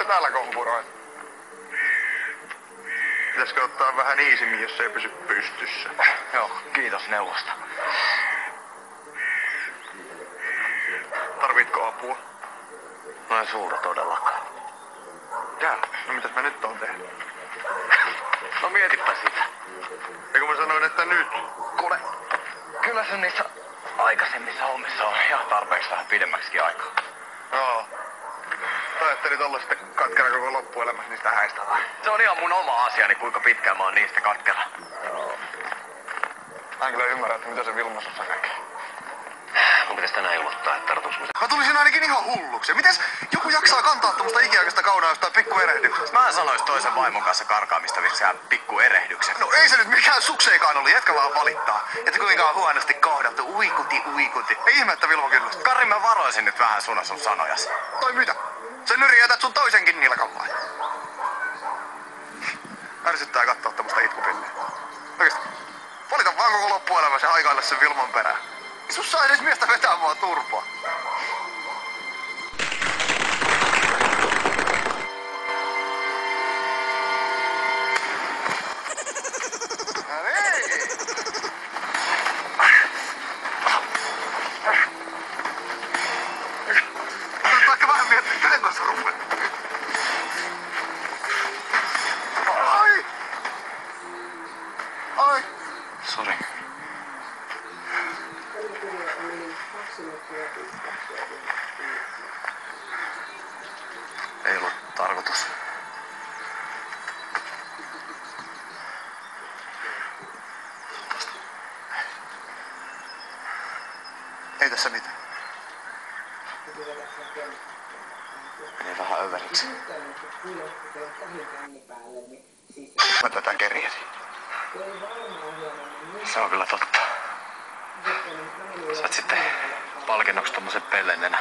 täällä kompuroit? Pitäisikö ottaa vähän iisimmin, jos ei pysy pystyssä? Joo, kiitos neuvosta. Tarvitko apua? No ei suura todellakaan. Jää, no mitäs mä nyt oon tehnyt? No mietipä sitä. Eikö mä sanoin, että nyt? Kuule, kyllä se niissä aikaisemmissa hommissa on ihan tarpeeksi vähän pidemmäksikin aikaa. Joo. Ajattelit olla sitten katkera koko loppuelämässä niistä häistä vai? Se on ihan mun oma asiani, kuinka pitkään mä oon niistä katkera. Joo. Mä en kyllä ymmärrä, että mitä se Vilma sussa näkee. Mun pitäis tänään ilmoittaa, että tartuks Mä tulisin ainakin ihan hulluksi. Mites joku jaksaa kantaa tommoista ikiaikaista kaunaa jostain pikkuerehdyksestä? Mä en sanois toisen vaimon kanssa karkaamista missään pikku erehdyksen. No ei se nyt mikään sukseikaan oli, jätkä vaan valittaa. Että kuinka on huonosti kohdattu, uikuti. Ei ihme, että Vilma kyllästyy. Kari, mä varoisin nyt vähän sun sanojas. Tai mitä? Sen yri jätät sun toisenkin nilkan vai? Ärsyttää kattoo tämmöstä itkupilliä. Oikeesti, valita vaan koko loppuelämässä ja haikailla sen Vilman perään. Ei sus saa edes miestä vetää mua turpaa. Taikka vähän miettiä, kenen kanssa rupeaa. Ai! Sori. Ei ollut tarkoitus. Ei tässä mitään. Meni vähän överiksi. Mä tätä kerjesin. Se on kyllä totta. Saat sitten palkinnoksi tommosen pellennenä.